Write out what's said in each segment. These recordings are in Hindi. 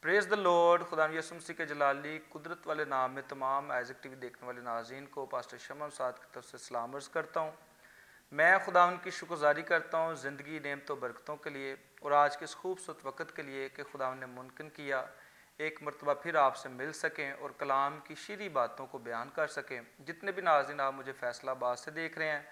Praise the Lord. खुदा यसु मसीह के जलाली कुदरत वाले नाम में तमाम आइज़क टीवी देखने वाले नाज़रीन को पास्टर शमन साद की तरफ से सलाम अर्ज़ करता हूँ। मैं खुदा उनकी शुक्रगुज़ारी करता हूँ ज़िंदगी नेमतों बरकतों के लिए और आज के इस खूबसूरत वक्त के लिए कि खुदा ने मुमकिन किया एक मरतबा फिर आपसे मिल सकें और कलाम की शीरी बातों को बयान कर सकें। जितने भी नाज़रीन आप मुझे फैसलाबाद से देख रहे हैं,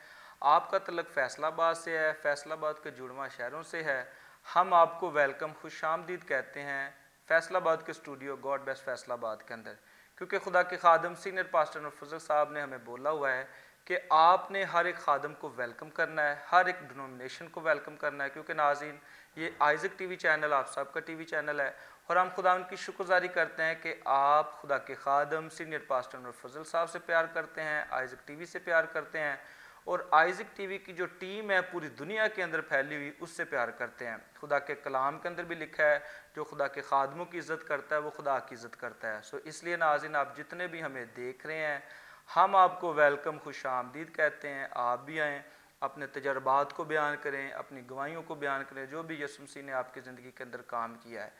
आपका तल्लक फैसलाबाद से है, फैसलाबाद के जुड़वा शहरों से है, हम आपको वेलकम खुश आमदीद कहते हैं फैसलाबाद के स्टूडियो गॉड बेस्ट फैसलाबाद के अंदर। क्योंकि खुदा के खादम सीनियर पास्टर नफजल साहब ने हमें बोला हुआ है कि आपने हर एक खादम को वेलकम करना है, हर एक डिनोमिनेशन को वेलकम करना है। क्योंकि नाज़रीन ये आइज़क टीवी चैनल आप सबका टीवी चैनल है और हम खुदा उनकी शुक्रगुज़ारी करते हैं कि आप खुदा के खादम सीनियर पास्टर नफजल साहब से प्यार करते हैं, आइज़क टीवी से प्यार करते हैं और आइज़क टीवी की जो टीम है पूरी दुनिया के अंदर फैली हुई उससे प्यार करते हैं। खुदा के कलाम के अंदर भी लिखा है जो खुदा के खादमों की इज़्ज़त करता है वो खुदा की इज़्ज़त करता है। सो इसलिए नाज़रीन आप जितने भी हमें देख रहे हैं, हम आपको वेलकम खुश आमदीद कहते हैं। आप भी आएँ, अपने तजर्बात को बयान करें, अपनी गवाहियों को बयान करें, जो भी यसु मसीह ने आपकी ज़िंदगी के अंदर काम किया है।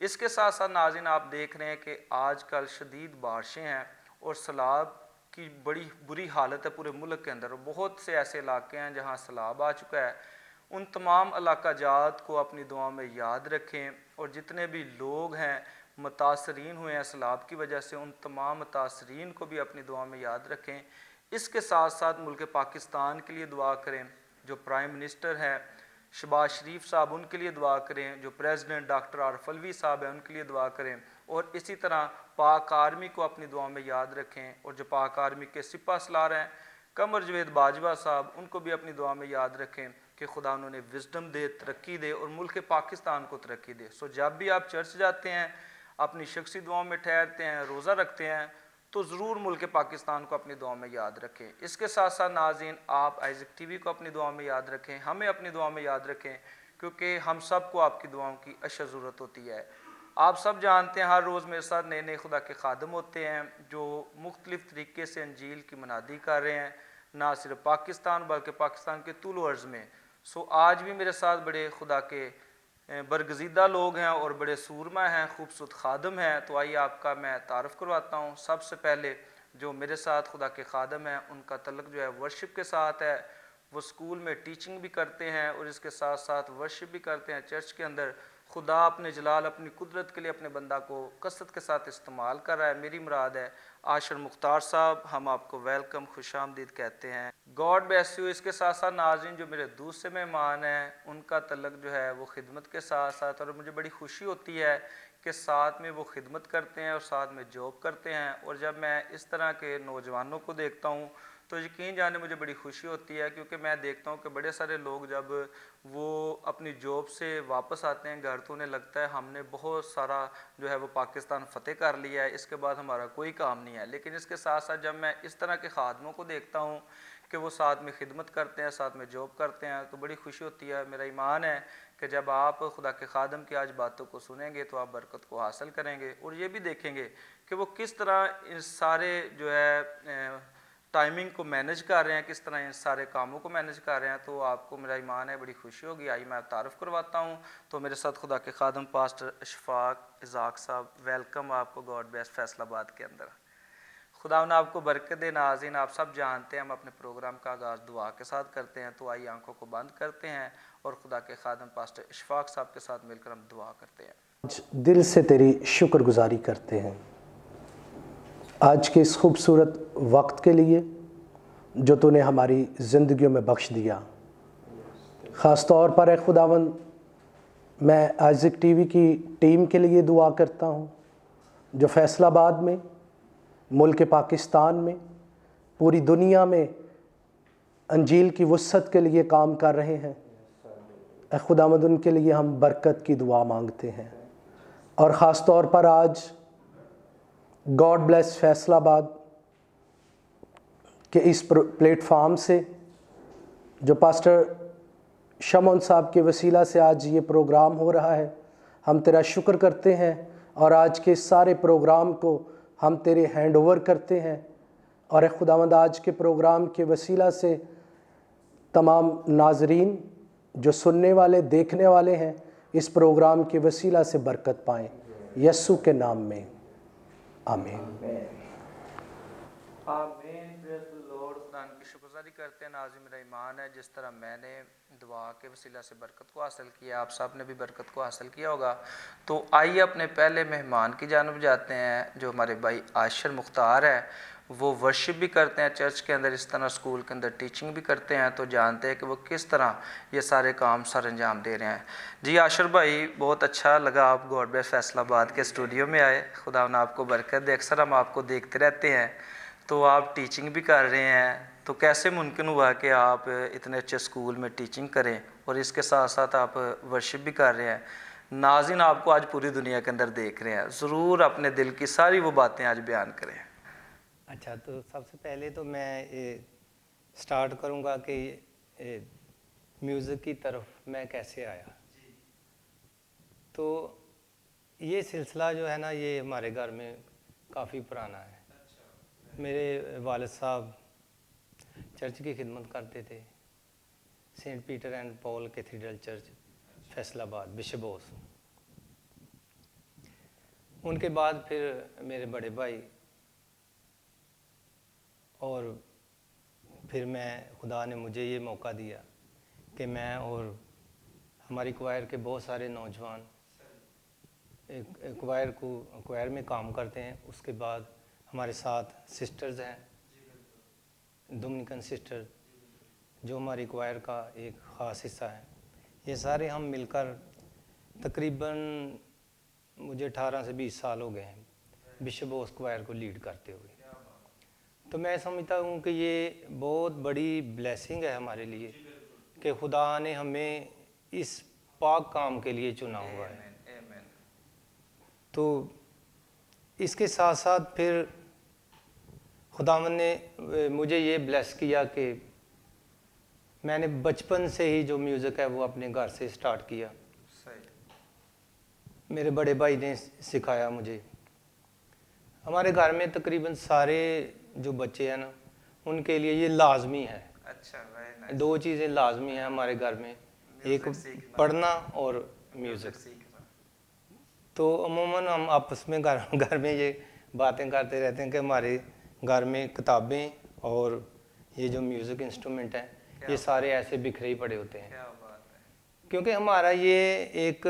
इसके साथ साथ नाज़रीन आप देख रहे हैं कि आजकल शदीद बारिशें हैं और सैलाब की बड़ी बुरी हालत है पूरे मुल्क के अंदर। बहुत से ऐसे इलाके हैं जहां सैलाब आ चुका है। उन तमाम इलाका जात को अपनी दुआ में याद रखें और जितने भी लोग हैं मुतासरीन हुए हैं सैलाब की वजह से, उन तमाम मुतासरीन को भी अपनी दुआ में याद रखें। इसके साथ साथ मुल्क पाकिस्तान के लिए दुआ करें। जो प्राइम मिनिस्टर हैं शहबाज शरीफ साहब, उनके लिए दुआ करें। जो प्रेसिडेंट डॉक्टर आरिफ अलवी साहब हैं उनके लिए दुआ करें और इसी तरह पाक आर्मी को अपनी दुआ में याद रखें। और जो पाक आर्मी के सिपा सलार हैं कमर जवेद बाजवा साहब, उनको भी अपनी दुआ में याद रखें कि खुदा उन्होंने विजडम दे, तरक्की दे और मुल्क पाकिस्तान को तरक्की दे। सो जब भी आप चर्च जाते हैं, अपनी शख्सी दुआओं में ठहरते हैं, रोज़ा रखते हैं, तो ज़रूर मुल्क पाकिस्तान को अपनी दुआ में याद रखें। इसके साथ साथ नाज़रीन आप आइज़क टीवी को अपनी दुआ में याद रखें, हमें अपनी दुआ में याद रखें, क्योंकि हम सब को आपकी दुआओं की अशद ज़रूरत होती है। आप सब जानते हैं हर रोज़ मेरे साथ नए नए खुदा के खादम होते हैं जो मुख्तलिफ़ तरीके से अंजील की मनादी कर रहे हैं, ना सिर्फ पाकिस्तान बल्कि पाकिस्तान के तूल अर्ज़ में। सो आज भी मेरे साथ बड़े खुदा के बरगज़ीदा लोग हैं और बड़े सूरमा हैं, खूबसूरत खादम हैं। तो आइए आपका मैं तारफ़ करवाता हूँ। सबसे पहले जो मेरे साथ खुदा के खादम हैं उनका तल्लक जो है वर्शिप के साथ है। वो स्कूल में टीचिंग भी करते हैं और इसके साथ साथ वर्शिप भी करते हैं चर्च के अंदर। खुदा अपने जलाल अपनी कुदरत के लिए अपने बंदा को कसरत के साथ इस्तेमाल कर रहा है। मेरी मुराद है आशर मुख्तार साहब, हम आपको वेलकम खुश आमदीद कहते हैं। God bless you. इसके साथ साथ नाज़रीन जो मेरे दूसरे मेहमान हैं उनका तल्लक जो है वो खिदमत के साथ साथ, और मुझे बड़ी खुशी होती है कि साथ में वो खिदमत करते हैं और साथ में जॉब करते हैं। और जब मैं इस तरह के नौजवानों को देखता हूँ तो यकीन जाने मुझे बड़ी खुशी होती है, क्योंकि मैं देखता हूँ कि बड़े सारे लोग जब वो अपनी जॉब से वापस आते हैं घर तो उन्हें लगता है हमने बहुत सारा जो है वो पाकिस्तान फ़तेह कर लिया है, इसके बाद हमारा कोई काम नहीं है। लेकिन इसके साथ साथ जब मैं इस तरह के खादमों को देखता हूँ कि वो साथ में खिदमत करते हैं, साथ में जॉब करते हैं, तो बड़ी खुशी होती है। मेरा ईमान है कि जब आप खुदा के खादम की आज बातों को सुनेंगे तो आप बरकत को हासिल करेंगे और ये भी देखेंगे कि वो किस तरह इन सारे जो है टाइमिंग को मैनेज कर रहे हैं, किस तरह इन सारे कामों को मैनेज कर रहे हैं। तो आपको मेरा ईमान है बड़ी खुशी होगी। आइए मैं तारुफ करवाता हूँ। तो मेरे साथ खुदा के खादम पास्टर अशफाक इज़ाक साहब, वेलकम आपको गॉड बेस्ट फैसलाबाद के अंदर। खुदा ने आपको बरकत दे। नाज़रीन आप सब जानते हैं हम अपने प्रोग्राम का आगाज़ दुआ के साथ करते हैं। तो आइए आंखों को बंद करते हैं और खुदा के खादम पास्टर अशफाक साहब के साथ मिलकर हम दुआ करते हैं। आज दिल से तेरी शुक्रगुजारी करते हैं आज के इस खूबसूरत वक्त के लिए जो तूने हमारी ज़िंदगियों में बख्श दिया। ख़ास तौर पर है खुदावंद, मैं आइज़क टीवी की टीम के लिए दुआ करता हूँ जो फैसलाबाद में, मुल्क पाकिस्तान में, पूरी दुनिया में अंजील की वुसअत के लिए काम कर रहे हैं। ए खुदावंद, उनके लिए हम बरकत की दुआ मांगते हैं। और ख़ास तौर पर आज गॉड ब्लेस फैसलाबाद के इस प्लेटफार्म से जो पास्टर शमन साहब के वसीला से आज ये प्रोग्राम हो रहा है, हम तेरा शुक्र करते हैं और आज के सारे प्रोग्राम को हम तेरे हैंड ओवर करते हैं। और ए खुदावंद, आज के प्रोग्राम के वसीला से तमाम नाजरीन जो सुनने वाले देखने वाले हैं इस प्रोग्राम के वसीला से बरकत पाएँ। यीशु के नाम में, आमीन। आमीन। Praise the Lord. खुदा की शुक्रगुजारी करते हैं। नाज़रीन, मेरा ईमान है जिस तरह मैंने दुआ के वसीला से बरकत को हासिल किया, आप सब ने भी बरकत को हासिल किया होगा। तो आइए अपने पहले मेहमान की जानब जाते हैं, जो हमारे भाई आशर मुख्तार है। वो वर्शिप भी करते हैं चर्च के अंदर, इस तरह स्कूल के अंदर टीचिंग भी करते हैं। तो जानते हैं कि वो किस तरह ये सारे काम सर अंजाम दे रहे हैं। जी आशर भाई, बहुत अच्छा लगा आप गॉड ब्लेस फैसलाबाद के स्टूडियो में आए। खुदा ने आपको बरकत दे। अक्सर हम आपको देखते रहते हैं, तो आप टीचिंग भी कर रहे हैं। तो कैसे मुमकिन हुआ कि आप इतने अच्छे स्कूल में टीचिंग करें और इसके साथ साथ आप वर्शिप भी कर रहे हैं? नाज़रीन आपको आज पूरी दुनिया के अंदर देख रहे हैं, ज़रूर अपने दिल की सारी वो बातें आज बयान करें। अच्छा, तो सबसे पहले तो मैं ये स्टार्ट करूँगा कि म्यूज़िक की तरफ मैं कैसे आया। तो ये सिलसिला जो है ना, ये हमारे घर में काफ़ी पुराना है। मेरे वालिद साहब चर्च की खिदमत करते थे, Saint Peter and Paul cathedral church Faisalabad, bishop house. उनके बाद फिर मेरे बड़े भाई और फिर खुदा ने मुझे ये मौका दिया कि मैं और हमारी क्वायर के बहुत सारे नौजवान क्वायर में काम करते हैं। उसके बाद हमारे साथ सिस्टर्स हैं, डोमिनिकन सिस्टर, जो हमारी क्वायर का एक ख़ास हिस्सा है। ये सारे हम मिलकर तकरीबन मुझे 18 से 20 साल हो गए हैं बिशप हाउस क्वायर को लीड करते हुए। तो मैं समझता हूँ कि ये बहुत बड़ी ब्लेसिंग है हमारे लिए कि खुदा ने हमें इस पाक काम के लिए चुना हुआ है। तो इसके साथ साथ फिर खुदावन ने मुझे ये ब्लेस किया कि मैंने बचपन से ही जो म्यूज़िक है वो अपने घर से स्टार्ट किया। मेरे बड़े भाई ने सिखाया मुझे। हमारे घर में तकरीबन सारे जो बच्चे हैं ना, उनके लिए ये लाजमी है। अच्छा, दो चीज़ें लाजमी हैं हमारे घर में, एक पढ़ना और म्यूज़िक। तो अमूमन हम आपस में घर में ये बातें करते रहते हैं कि हमारे घर में किताबें और ये जो म्यूज़िक इंस्ट्रूमेंट हैं, ये सारे ऐसे बिखरे ही पड़े होते हैं। क्योंकि हमारा ये एक,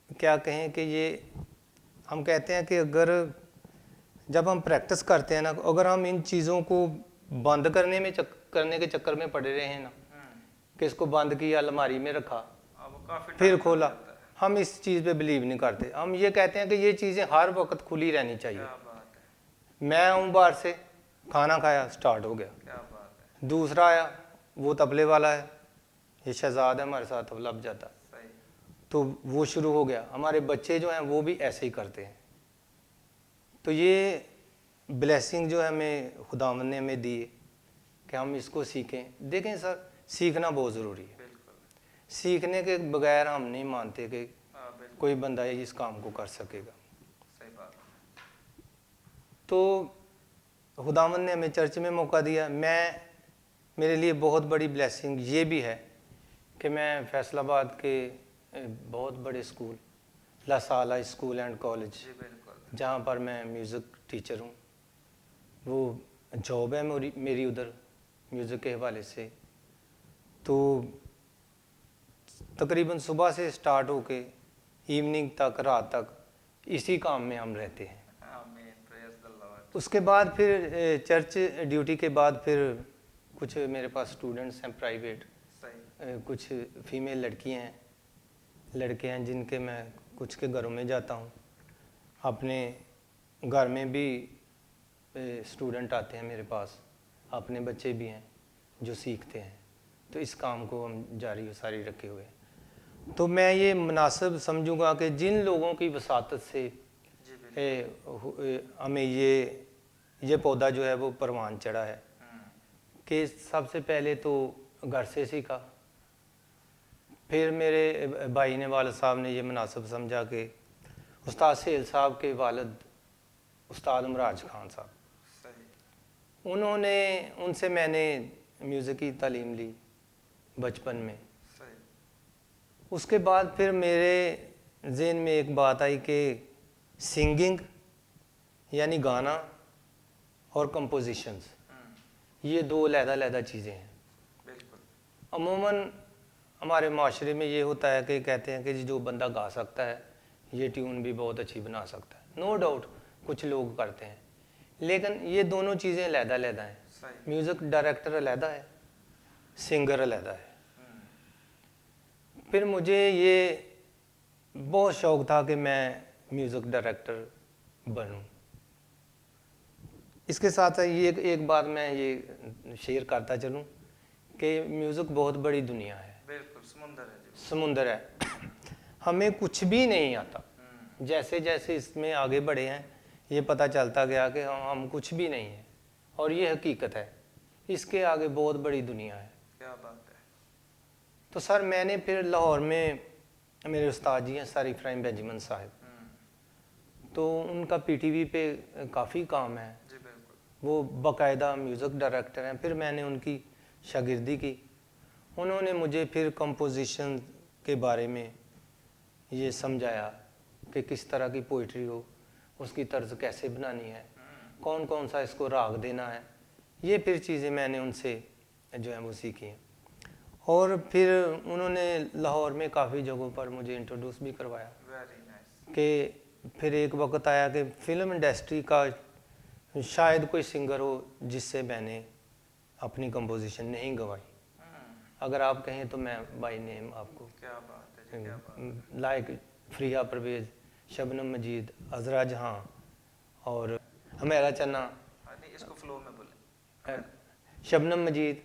क्या कहें कि ये हम कहते हैं कि अगर जब हम प्रैक्टिस करते हैं ना, अगर हम इन चीज़ों को बंद करने के चक्कर में पड़े रहे हैं ना, कि इसको बंद किया, अलमारी में रखा, फिर खोला, हम इस चीज़ पे बिलीव नहीं करते। हम ये कहते हैं कि ये चीज़ें हर वक्त खुली रहनी चाहिए। मैं आऊँ बाहर से, खाना खाया, स्टार्ट हो गया, दूसरा आया, वो तबले वाला है, ये शहजाद है हमारे साथ तबला बजाता, तो वो शुरू हो गया। हमारे बच्चे जो हैं वो भी ऐसे ही करते हैं। तो ये ब्लेसिंग जो है हमें खुदावंद ने हमें दी कि हम इसको सीखें। देखें सर, सीखना बहुत ज़रूरी है। सीखने के बगैर हम नहीं मानते कि कोई बंदा इस काम को कर सकेगा। सही बात। तो खुदावंद ने हमें चर्च में मौका दिया। मेरे लिए बहुत बड़ी ब्लेसिंग ये भी है कि मैं फैसलाबाद के बहुत बड़े स्कूल, ला साला स्कूल एंड कॉलेज, जहाँ पर मैं म्यूज़िक टीचर हूँ, वो जॉब है मेरी उधर म्यूज़िक के हवाले से। तो तकरीबन सुबह से स्टार्ट होके इवनिंग तक, रात तक इसी काम में हम रहते हैं। उसके बाद फिर चर्च ड्यूटी के बाद फिर कुछ मेरे पास स्टूडेंट्स हैं प्राइवेट, कुछ फीमेल लड़कियां हैं, लड़के हैं जिनके मैं कुछ के घरों में जाता हूँ। अपने घर में भी स्टूडेंट आते हैं मेरे पास, अपने बच्चे भी हैं जो सीखते हैं। तो इस काम को हम सारी रखे हुए हैं। तो मैं ये मुनासिब समझूंगा कि जिन लोगों की वसातत से हमें ये पौधा जो है वो परवान चढ़ा है, कि सबसे पहले तो घर से सीखा, फिर मेरे भाई ने, वालिद साहब ने ये मुनासिब समझा कि उस्ताद सेल साहब के वालिद उस्ताद उमराज खान साहब, उनसे मैंने म्यूज़िक की तालीम ली बचपन में। उसके बाद फिर मेरे जहन में एक बात आई कि सिंगिंग यानी गाना और कंपोजिशंस, ये दो अलग-अलग चीज़ें हैं। बिल्कुल। अमूमन हमारे माशरे में ये होता है कि कहते हैं कि जो बंदा गा सकता है ये ट्यून भी बहुत अच्छी बना सकता है। नो डाउट कुछ लोग करते हैं, लेकिन ये दोनों चीज़ें अलग-अलग हैं। सही। म्यूज़िक डायरेक्टर अलग है, सिंगर अलग है। फिर मुझे ये बहुत शौक़ था कि मैं म्यूज़िक डायरेक्टर बनूं। इसके साथ साथ ये एक बात मैं ये शेयर करता चलूं कि म्यूज़िक बहुत बड़ी दुनिया है। बिल्कुल, समुंदर है जी। समुंदर है। हमें कुछ भी नहीं आता। जैसे जैसे इसमें आगे बढ़े हैं ये पता चलता गया कि हम कुछ भी नहीं हैं, और ये हकीकत है। इसके आगे बहुत बड़ी दुनिया है। क्या बात है। तो सर मैंने फिर लाहौर में मेरे उस्ताद जी हैं सर इब्राहिम बेंजामिन साहब, तो उनका पीटीवी पे काफ़ी काम है जी। बिल्कुल। वो बाकायदा म्यूज़िक डायरेक्टर हैं। फिर मैंने उनकी शागिर्दी की। उन्होंने मुझे फिर कंपोजिशन के बारे में ये समझाया कि किस तरह की पोइट्री हो, उसकी तर्ज कैसे बनानी है, कौन कौन सा इसको राग देना है। ये फिर चीज़ें मैंने उनसे जो है वो सीखी हैं। और फिर उन्होंने लाहौर में काफ़ी जगहों पर मुझे इंट्रोड्यूस भी करवाया। Very nice. कि फिर एक वक्त आया कि फ़िल्म इंडस्ट्री का शायद कोई सिंगर हो जिससे मैंने अपनी कंपोजिशन नहीं गवाई। अगर आप कहें तो मैं बाय नेम आपको, क्या बात है जी, क्या बात है। लाइक फ्रिया परवेज़, शबनम मजीद, अजरा जहां और हमेरा चन्ना। नहीं, इसको फ्लो में बोले। शबनम मजीद,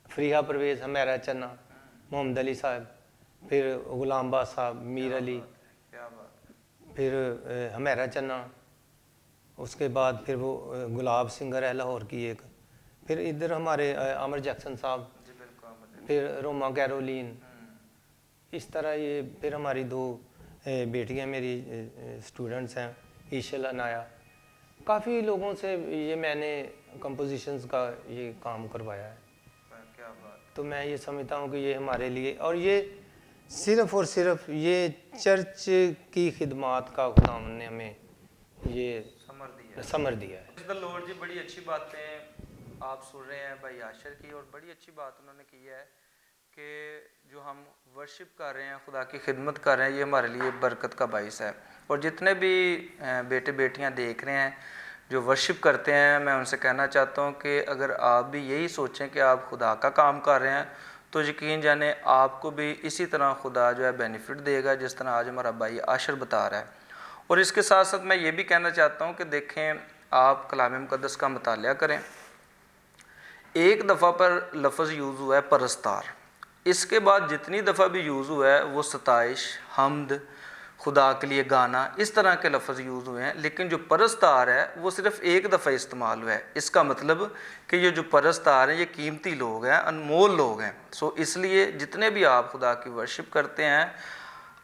फ्रिया परवेज़, हमेरा चन्ना, मोहम्मद अली साहब, फिर गुलाम बाद साहब, मीर अली, क्या बात है। फिर हमेरा चन्ना। उसके बाद फिर वो गुलाब सिंगर है लाहौर की एक, फिर इधर हमारे आमिर जैक्सन साहब, जी बिल्कुल। फिर रोमा कैरोलीन। इस तरह ये फिर हमारी दो बेटियां मेरी स्टूडेंट्स हैं, ईशल अनाया। काफ़ी लोगों से ये मैंने कंपोजिशंस का ये काम करवाया है। क्या बात। तो मैं ये समझता हूँ कि ये हमारे लिए, और ये सिर्फ़ और सिर्फ ये चर्च की खिदमात का खुदा ने हमें ये समर दिया है। लॉर्ड जी, बड़ी अच्छी बातें आप सुन रहे हैं भाई आशर की, और बड़ी अच्छी बात उन्होंने की है कि जो हम वर्शिप कर रहे हैं, खुदा की खिदमत कर रहे हैं, ये हमारे लिए बरकत का बाइस है। और जितने भी बेटे बेटियां देख रहे हैं जो वर्शिप करते हैं, मैं उनसे कहना चाहता हूँ कि अगर आप भी यही सोचें कि आप खुदा का काम कर रहे हैं, तो यकीन जाने आपको भी इसी तरह खुदा जो है बेनिफिट देगा, जिस तरह आज हमारा भाई आशर बता रहा है। और इसके साथ साथ मैं ये भी कहना चाहता हूँ कि देखें, आप कलाम मुक़द्दस का मुतालिया करें। एक दफ़ा पर लफ्ज़ यूज़ हुआ है परस्तार, इसके बाद जितनी दफ़ा भी यूज़ हुआ है वो सताइश, हम्द, खुदा के लिए गाना, इस तरह के लफ्ज़ यूज़ हुए हैं। लेकिन जो परस्तार है वो सिर्फ़ एक दफ़ा इस्तेमाल हुआ है। इसका मतलब कि ये जो परस्तार हैं ये कीमती लोग हैं, अनमोल लोग हैं। सो इसलिए जितने भी आप खुदा की वर्शिप करते हैं,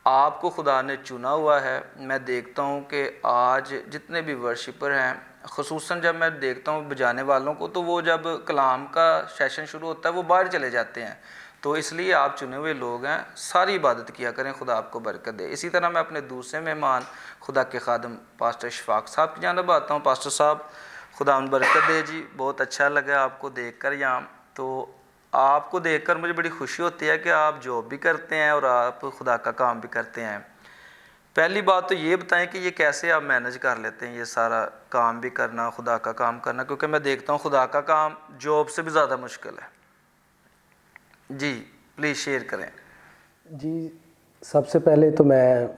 आपको खुदा ने चुना हुआ है। मैं देखता हूँ कि आज जितने भी वर्शिपर हैं, ख़ुसूसन जब मैं देखता हूँ बजाने वालों को, तो वो जब कलाम का सेशन शुरू होता है वो बाहर चले जाते हैं। तो इसलिए आप चुने हुए लोग हैं, सारी इबादत किया करें, खुदा आपको बरकत दे। इसी तरह मैं अपने दूसरे मेहमान खुदा के खादम पास्टर इशफाक साहब की जानब आता हूँ। पास्टर साहब, खुदा उन बरकत दे जी। बहुत अच्छा लगा आपको देख कर यहाँ। तो आपको देखकर मुझे बड़ी खुशी होती है कि आप जॉब भी करते हैं और आप खुदा का काम भी करते हैं। पहली बात तो ये बताएं कि ये कैसे आप मैनेज कर लेते हैं, ये सारा काम भी करना, खुदा का काम करना, क्योंकि मैं देखता हूँ खुदा का काम जॉब से भी ज़्यादा मुश्किल है। जी प्लीज़ शेयर करें। जी, सबसे पहले तो मैं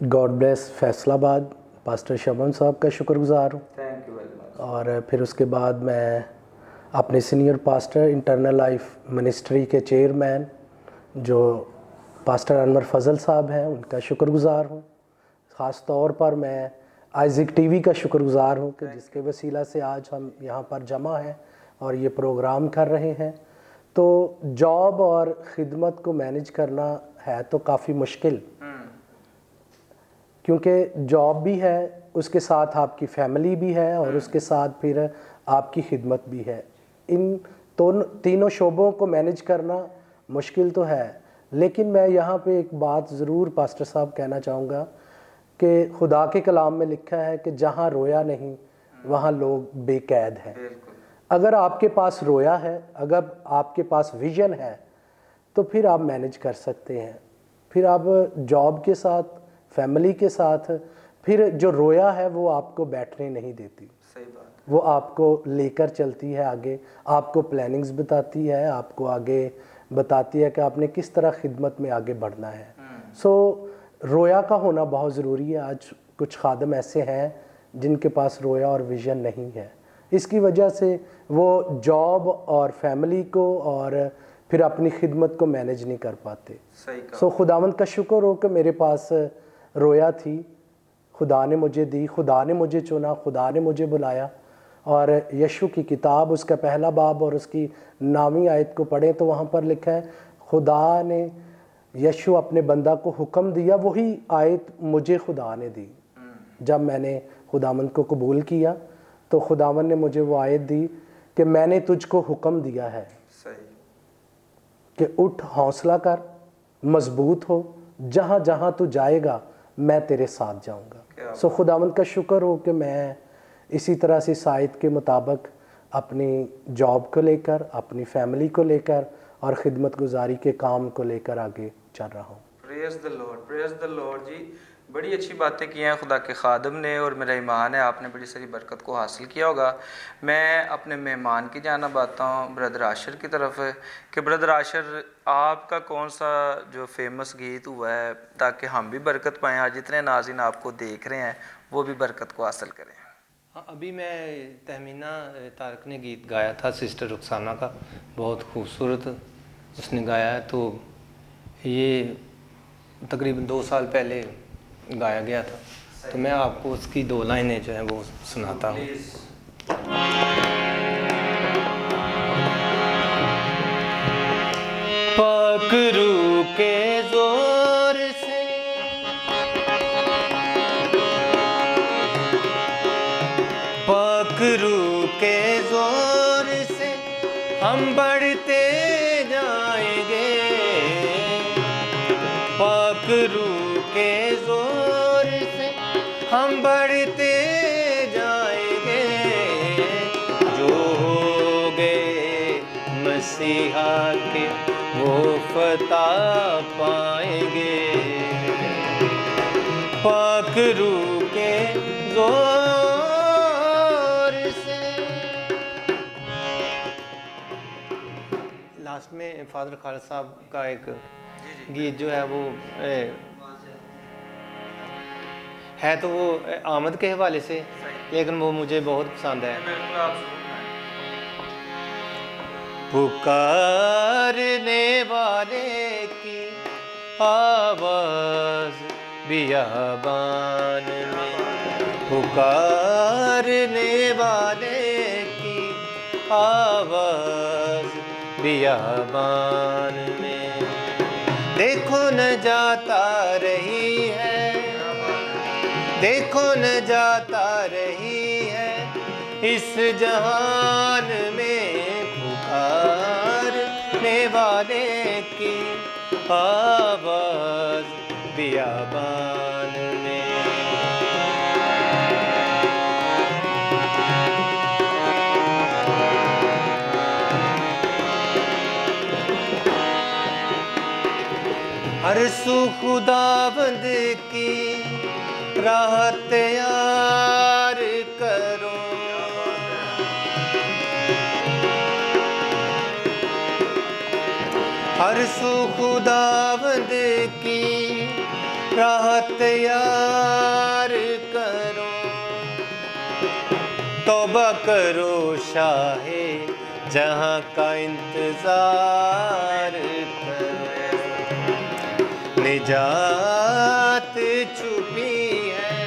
गॉड ब्लेस फैसलाबाद पास्टर शमन साहब का शुक्रगुज़ार हूँ। Thank you very much. और फिर उसके बाद मैं अपने senior pastor internal life ministry के चेयरमैन जो पास्टर अनवर फजल साहब हैं उनका शुक्रगुज़ार हूँ। ख़ास तौर पर मैं आइज़िक टीवी का शुक्रगुज़ार हूँ कि जिसके वसीला से आज हम यहाँ पर जमा हैं और ये प्रोग्राम कर रहे हैं। तो जॉब और ख़िदमत को मैनेज करना है तो काफ़ी मुश्किल, क्योंकि जॉब भी है, उसके साथ आपकी फैमिली भी है और उसके साथ फिर आपकी खिदमत भी है। इन तीनों शोबों को मैनेज करना मुश्किल तो है, लेकिन मैं यहाँ पे एक बात ज़रूर पास्टर साहब कहना चाहूँगा कि खुदा के कलाम में लिखा है कि जहाँ रोया नहीं वहाँ लोग बेकैद हैं। अगर आपके पास रोया है, अगर आपके पास विजन है, तो फिर आप मैनेज कर सकते हैं। फिर आप जॉब के साथ, फैमिली के साथ, फिर जो रोया है वो आपको बैठने नहीं देती। सही बात। वो आपको लेकर चलती है आगे, आपको प्लानिंग्स बताती है, आपको आगे बताती है कि आपने किस तरह खिदमत में आगे बढ़ना है। सो रोया का होना बहुत ज़रूरी है। आज कुछ खादम ऐसे हैं जिनके पास रोया और विज़न नहीं है, इसकी वजह से वो जॉब और फैमिली को और फिर अपनी खिदमत को मैनेज नहीं कर पाते। सही कहा। सो खुदावंद का शुक्र हो कि मेरे पास रोया थी, खुदा ने मुझे दी, खुदा ने मुझे चुना, खुदा ने मुझे बुलाया। और यीशु की किताब उसका पहला बाब और उसकी 9वीं आयत को पढ़ें तो वहाँ पर लिखा है, खुदा ने, यीशु अपने बंदा को हुक्म दिया, वही आयत मुझे खुदा ने दी। जब मैंने खुदावंद को कबूल किया तो खुदावंद ने मुझे वो आयत दी कि मैंने तुझको हुक्म दिया है कि उठ, हौसला कर, मजबूत हो, जहाँ जहाँ तू जाएगा मैं तेरे साथ जाऊँगा। सो खुदावंद का शुक्र हो कि मैं इसी तरह से साइद के मुताबिक अपनी जॉब को लेकर, अपनी फैमिली को लेकर और ख़िदमत गुजारी के काम को लेकर आगे चल रहा हूँ। Praise the Lord, praise the Lord ji. बड़ी अच्छी बातें की हैं खुदा के खादम ने, और मेरा ईमान है आपने बड़ी सारी बरकत को हासिल किया होगा। मैं अपने मेहमान की जानब आता हूँ ब्रदर आशर की तरफ, कि ब्रदर आशर आपका कौन सा जो फेमस गीत हुआ है, ताकि हम भी बरकत पाएँ और जितने नाज़रीन आपको देख रहे हैं वो भी बरकत को हासिल करें। हाँ, अभी मैं तहमीना तारक ने गीत गाया था सिस्टर रुखसाना का, बहुत खूबसूरत उसने गाया है। तो ये तकरीबन 2 साल पहले गाया गया था, तो मैं आपको उसकी 2 लाइनें जो हैं वो सुनाता हूँ। पकड़ू के जोर से पकड़ू के जोर से हम बढ़ते जाएंगे, पकड़ू के जोर से हम बढ़ते जाएंगे, जो हो गए मसीहा के वो फतह पाएंगे, पकड़ू के जोर से। लास्ट में फादर खालिद साहब का एक गीत जो है वो है तो वो आमद के हवाले से, लेकिन वो मुझे बहुत पसंद है। पुकारने वाले की आवाज़ बियाबान में, पुकारने वाले की आवाज़ बियाबान में, देखो न जाता रही है, देखो न जाता रही है इस जहान में, पुकारने वाले की आवाज़ बियाबान में। हर सू खुदाबंद की राह तैयार करो, हर सू खुदाबंद की राह तैयार करो, तौबा करो शाहे जहाँ का इंतजार करो, निजात छुपी है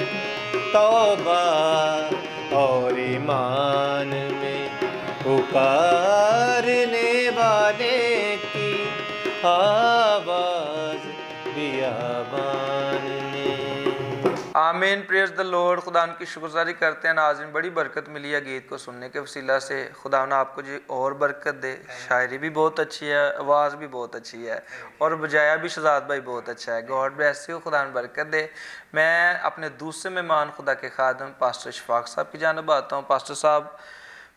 तौबा और ईमान में, पुकारने वाले की आवाज़ बियाबान में। आमीन, प्रेज द लॉर्ड। खुदा की शुक्रगुजारी करते हैं नाज़रीन, बड़ी बरकत मिली है गीत को सुनने के वसीला से। खुदा ने आपको जी और बरकत दे। शायरी भी बहुत अच्छी है, आवाज़ भी बहुत अच्छी है और बजाया भी शहजाद भाई बहुत अच्छा है। गॉड ब्लेस यू, खुदा ने बरकत दे। मैं अपने दूसरे मेहमान खुदा के खादम पास्टर शफाक साहब की जानब आता हूँ। पास्टर साहब,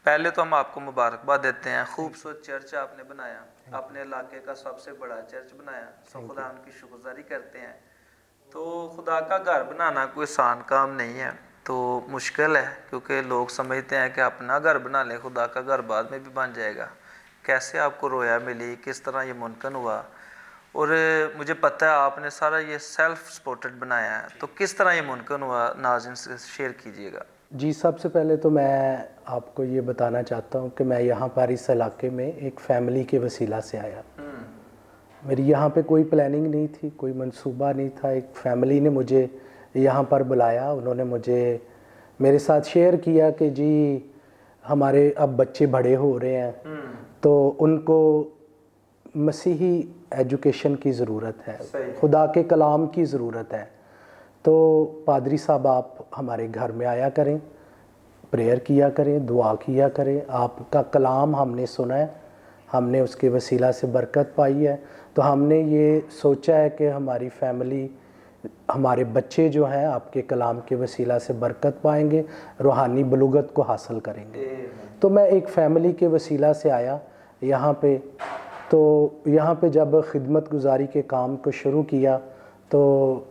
पहले तो हम आपको मुबारकबाद देते हैं, खूबसूरत चर्च आपने बनाया, अपने इलाके का सबसे बड़ा चर्च बनाया, सो खुदा उनकी शुक्रगुजारी करते हैं। तो खुदा का घर बनाना कोई आसान काम नहीं है, तो मुश्किल है, क्योंकि लोग समझते हैं कि अपना घर बना लें, खुदा का घर बाद में भी बन जाएगा। कैसे आपको रोया मिली, किस तरह ये मुमकिन हुआ? और मुझे पता है आपने सारा ये सेल्फ सपोर्टेड बनाया है, तो किस तरह ये मुमकिन हुआ, नाज़रीन से शेयर कीजिएगा। जी, सबसे पहले तो मैं आपको ये बताना चाहता हूँ कि मैं यहाँ पर इस इलाके में एक फ़ैमिली के वसीला से आया। मेरी यहाँ पे कोई प्लानिंग नहीं थी, कोई मंसूबा नहीं था। एक फ़ैमिली ने मुझे यहाँ पर बुलाया, उन्होंने मुझे मेरे साथ शेयर किया कि जी हमारे अब बच्चे बड़े हो रहे हैं, तो उनको मसीही एजुकेशन की ज़रूरत है, खुदा के कलाम की ज़रूरत है। तो पादरी साहब आप हमारे घर में आया करें, प्रेयर किया करें, दुआ किया करें, आपका कलाम हमने सुना है, हमने उसके वसीला से बरकत पाई है। तो हमने ये सोचा है कि हमारी फैमिली, हमारे बच्चे जो हैं आपके कलाम के वसीला से बरकत पाएंगे, रूहानी बलूगत को हासिल करेंगे। तो मैं एक फ़ैमिली के वसीला से आया यहाँ पे। तो यहाँ पे जब खिदमत गुजारी के काम को शुरू किया, तो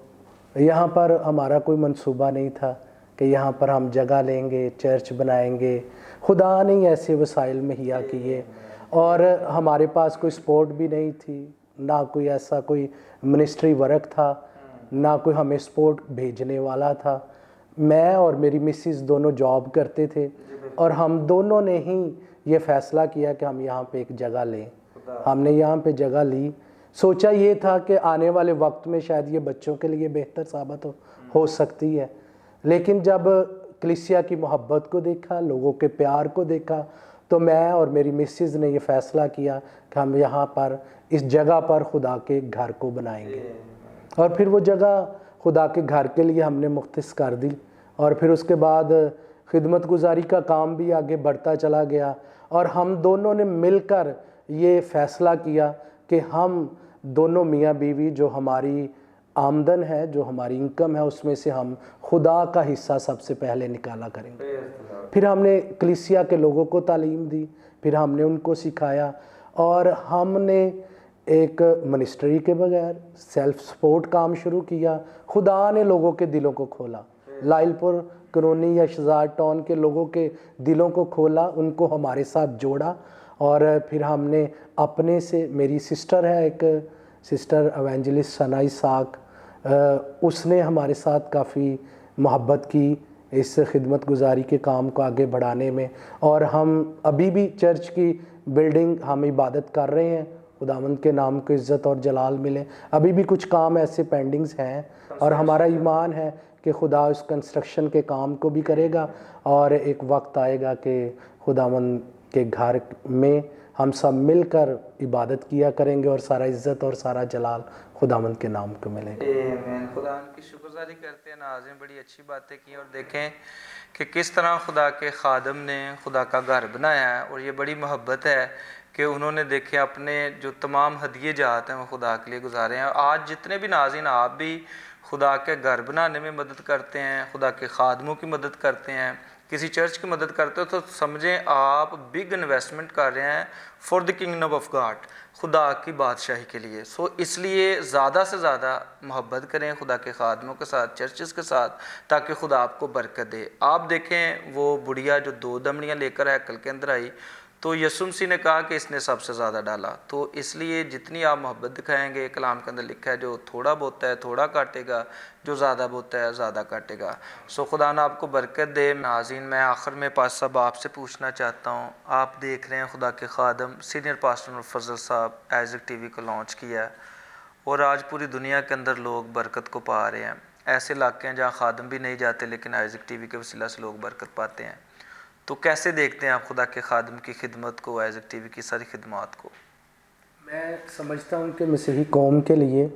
यहाँ पर हमारा कोई मंसूबा नहीं था कि यहाँ पर हम जगह लेंगे, चर्च बनाएंगे। खुदा ने ऐसे वसाइल मुहैया किए, और हमारे पास कोई सपोर्ट भी नहीं थी, ना कोई ऐसा कोई मिनिस्ट्री वर्क था, ना कोई हमें सपोर्ट भेजने वाला था। मैं और मेरी मिसिस दोनों जॉब करते थे, और हम दोनों ने ही ये फ़ैसला किया कि हम यहाँ पे एक जगह लें। हमने यहाँ पे जगह ली, सोचा ये था कि आने वाले वक्त में शायद ये बच्चों के लिए बेहतर साबित हो सकती है। लेकिन जब कलीसिया की मोहब्बत को देखा, लोगों के प्यार को देखा, तो मैं और मेरी मिसेज़ ने ये फ़ैसला किया कि हम यहाँ पर इस जगह पर खुदा के घर को बनाएंगे। और फिर वो जगह खुदा के घर के लिए हमने मुख्तस कर दी, और फिर उसके बाद खिदमत गुजारी का काम भी आगे बढ़ता चला गया, और हम दोनों ने मिलकर ये फ़ैसला किया कि हम दोनों मियाँ बीवी, जो हमारी आमदन है, जो हमारी इनकम है, उसमें से हम खुदा का हिस्सा सबसे पहले निकाला करेंगे। फिर हमने कलीसिया के लोगों को तालीम दी, फिर हमने उनको सिखाया, और हमने एक मिनिस्ट्री के बगैर सेल्फ सपोर्ट काम शुरू किया। खुदा ने लोगों के दिलों को खोला, लाइलपुर कॉलोनी या शहजाद टाउन के लोगों के दिलों को खोला, उनको हमारे साथ जोड़ा। और फिर हमने अपने से, मेरी सिस्टर है एक सिस्टर एवेंजलिस्ट सना इसाक, उसने हमारे साथ काफ़ी मोहब्बत की इस खिदमत गुजारी के काम को आगे बढ़ाने में। और हम अभी भी चर्च की बिल्डिंग हम इबादत कर रहे हैं, खुदावंद के नाम को इज़्ज़त और जलाल मिले। अभी भी कुछ काम ऐसे पेंडिंग्स हैं, और हमारा ईमान है कि खुदा उस कंस्ट्रक्शन के काम को भी करेगा, और एक वक्त आएगा कि खुदावंद के घर में हम सब मिलकर इबादत किया करेंगे, और सारा इज़्ज़त और सारा जलाल खुदावंद के नाम को मिलेगा। आमीन। खुदा की शुक्रगुजारी करते हैं नाज़रीन, बड़ी अच्छी बातें की, और देखें कि किस तरह खुदा के खादम ने खुदा का घर बनाया है। और ये बड़ी मोहब्बत है कि उन्होंने देखे अपने जो तमाम हदिये जात हैं वो खुदा के लिए गुजारे हैं। आज जितने भी नाज़रीन आप भी खुदा के घर बनाने में मदद करते हैं, खुदा के खादमों की मदद करते हैं, किसी चर्च की मदद करते हो, तो समझें आप बिग इन्वेस्टमेंट कर रहे हैं for the kingdom of God, खुदा की बादशाही के लिए। सो इसलिए ज़्यादा से ज़्यादा मोहब्बत करें खुदा के खादमों के साथ, चर्चेस के साथ, ताकि खुदा आपको बरकत दे। आप देखें वो बुढ़िया जो 2 दमड़ियाँ लेकर हैकल के अंदर आई, तो यीशु मसीह ने कहा कि इसने सबसे ज़्यादा डाला। तो इसलिए जितनी आप मोहब्बत दिखाएंगे, कलाम के अंदर लिखा है जो थोड़ा बोता है थोड़ा काटेगा, जो ज़्यादा बोता है ज़्यादा काटेगा। सो खुदा ना आपको बरकत दे। नाज़रीन, मैं आखिर में पास साहब आपसे पूछना चाहता हूँ, आप देख रहे हैं खुदा के खादम सीनियर पास्टर फजल साहब आइज़ैक टीवी को लॉन्च किया है, और आज पूरी दुनिया के अंदर लोग बरकत को पा रहे हैं। ऐसे इलाके हैं जहाँ खादम भी नहीं जाते, लेकिन आइज़ैक टीवी के वसीला से लोग बरकत पाते हैं। तो कैसे देखते हैं आप खुदा के खादम की खिदमत को, आइज़ैक टीवी की सारी खिदमत को? मैं समझता हूँ कि मसीही कौम के लिए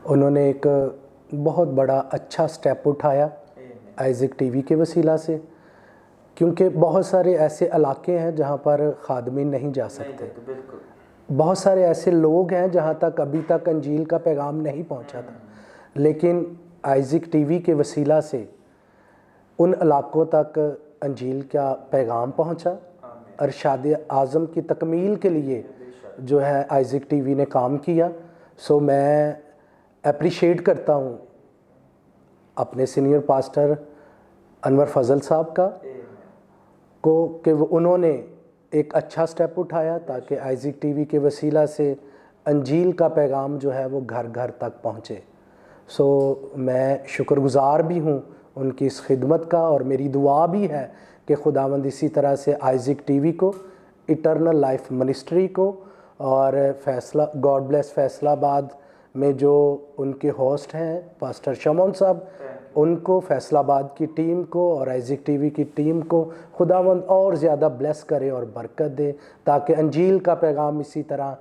उन्होंने एक बहुत बड़ा अच्छा स्टेप उठाया आइज़िक टीवी के वसीला से, क्योंकि बहुत सारे ऐसे इलाके हैं जहाँ पर खादमीन नहीं जा सकते, बहुत सारे ऐसे लोग हैं जहाँ तक अभी तक अंजील का पैगाम नहीं पहुँचा था, लेकिन आइज़िक टीवी के वसीला से उन इलाकों तक अंजील का पैगाम पहुँचा। अरशाद आज़म की तकमील के लिए जो है आइज़िक टीवी ने काम किया। सो मैं अप्रिशिएट करता हूँ अपने सीनियर पास्टर अनवर फजल साहब का को कि उन्होंने एक अच्छा स्टेप उठाया ताकि आइज़िक टीवी के वसीला से अंजील का पैगाम जो है वो घर घर तक पहुँचे। सो मैं शुक्रगुज़ार भी हूँ उनकी इस खिदमत का, और मेरी दुआ भी है कि खुदावंद इसी तरह से आइज़िक टीवी को, इटर्नल लाइफ मिनिस्ट्री को और फैसला गॉड ब्लेस फैसलाबाद में जो उनके होस्ट हैं पास्टर शमौन साहब, उनको, फैसलाबाद की टीम को और आइज़िक टीवी की टीम को खुदावंद और ज़्यादा ब्लेस करे और बरकत दे, ताकि अंजील का पैगाम इसी तरह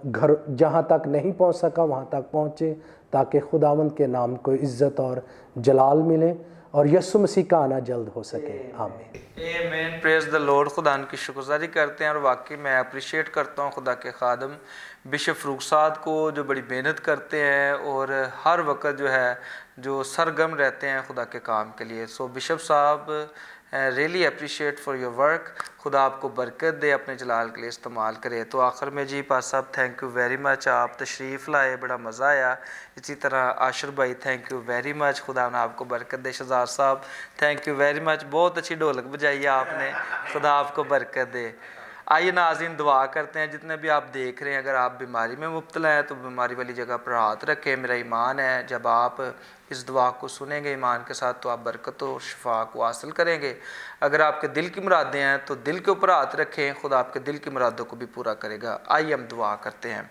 घर जहाँ तक नहीं पहुँच सका वहाँ तक पहुँचे, ताकि खुदावंद के नाम को इज़्ज़त और जलाल मिले और यीशु मसीह का आना जल्द हो सके। आमीन। आमीन। Praise the Lord. खुदा की शुक्रगुज़ारी करते हैं और वाकई मैं अप्रिशिएट करता हूँ खुदा के खादम बिशप फ़रूक साद को, जो बड़ी मेहनत करते हैं और हर वक्त जो है जो सरगर्म रहते हैं खुदा के काम के लिए। सो बिशप साहब really appreciate for your work. खुदा आपको बरकत दे, अपने जलाल के लिए इस्तेमाल करे। तो आखिर में जी पास साहब थैंक यू वेरी मच, आप तशरीफ़ लाए, बड़ा मज़ा आया। इसी तरह आशिर भाई थैंक यू वेरी मच, खुदा ने आपको बरकत दे। शहजाद साहब थैंक यू वेरी मच, बहुत अच्छी ढोलक बजाई है आपने, खुदा आपको बरकत दे। आइए नाज़रीन दुआ करते हैं। जितने भी आप देख रहे हैं, अगर आप बीमारी में मुब्तला हैं तो बीमारी वाली जगह पर हाथ रखें। मेरा ईमान है जब आप इस दुआ को सुनेंगे ईमान के साथ तो आप बरकत और शिफा को हासिल करेंगे। अगर आपके दिल की मुरादें हैं तो दिल के ऊपर हाथ रखें, खुदा आपके दिल की मुरादों को भी पूरा करेगा। आइए हम दुआ करते हैं।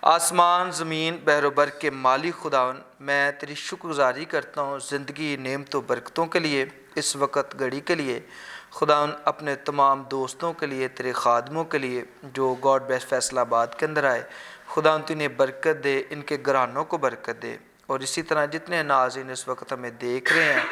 आसमान ज़मीन बहरोबर के मालिक खुदावन, मैं तेरी शुक्रगुज़ारी करता हूँ ज़िंदगी नेमतों बरकतों के लिए, इस वक्त घड़ी के लिए। खुदावन अपने तमाम दोस्तों के लिए, तेरे खादमों के लिए जो गॉड ब्लेस फैसलाबाद के अंदर आए, खुदावन तू इन्हें बरकत दे, इनके घरानों को बरकत दे। और इसी तरह जितने नाज़रीन इस वक्त हमें देख रहे हैं,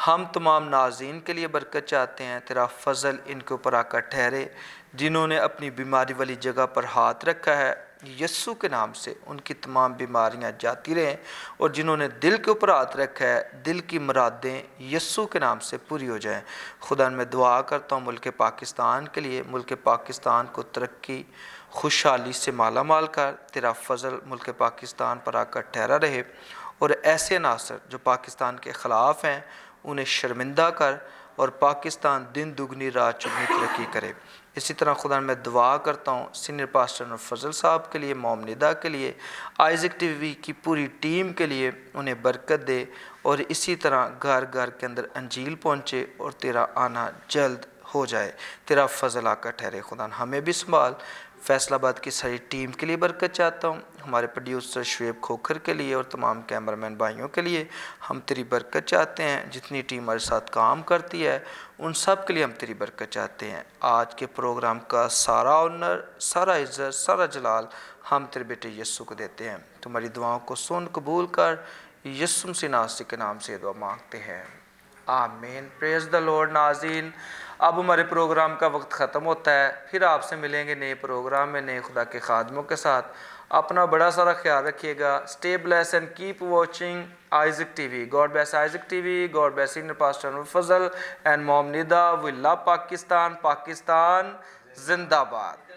हम तमाम नाज़रीन के लिए बरकत चाहते हैं। तेरा फ़ज़ल इनके ऊपर आकर ठहरे। जिन्होंने अपनी बीमारी वाली जगह पर हाथ रखा है, यस्सु के नाम से उनकी तमाम बीमारियां जाती रहें। और जिन्होंने दिल के ऊपर हाथ रखा है, दिल की मुरादें यस्सु के नाम से पूरी हो जाएं। खुदा मैं दुआ करता हूँ मुल्क पाकिस्तान के लिए, मुल्क पाकिस्तान को तरक्की खुशहाली से माला माल कर। तेरा फ़ज़ल मुल्क पाकिस्तान पर आकर ठहरा रहे और ऐसे नासर जो पाकिस्तान के ख़िलाफ़ हैं उन्हें शर्मिंदा कर और पाकिस्तान दिन दुगनी रात चौगनी तरक्की करे। इसी तरह खुदा मैं दुआ करता हूँ सीनियर पास्टर फजल साहब के लिए, मोम निदा के लिए, आइज़िक टीवी की पूरी टीम के लिए, उन्हें बरकत दे और इसी तरह घर घर के अंदर अंजील पहुँचे और तेरा आना जल्द हो जाए। तेरा फ़ज़ल आकर ठहरे। खुदा हमें भी संभाल। फैसलाबाद की सारी टीम के लिए बरकत चाहता हूँ, हमारे प्रोड्यूसर शुएब खोखर के लिए और तमाम कैमरामैन भाइयों के लिए हम तेरी बरकत चाहते हैं। जितनी टीम हमारे साथ काम करती है उन सब के लिए हम तेरी बरकत चाहते हैं। आज के प्रोग्राम का सारा ऑनर, सारा इज़्ज़त, सारा जलाल हम तेरे बेटे यस्सु को देते हैं। तुम्हारी दुआओं को सुन कबूल कर, यस्सु मसीह नासरी के नाम से दुआ मांगते हैं, आमीन। Praise the Lord. नाज़रीन अब हमारे प्रोग्राम का वक्त ख़त्म होता है, फिर आपसे मिलेंगे नए प्रोग्राम में नए खुदा के खादमों के साथ। अपना बड़ा सारा ख्याल रखिएगा। Stay bless and keep watching Isaac TV. God bless Isaac TV. God bless senior pastor Fazal and mom Nida. We love Pakistan. Pakistan जिंदाबाद।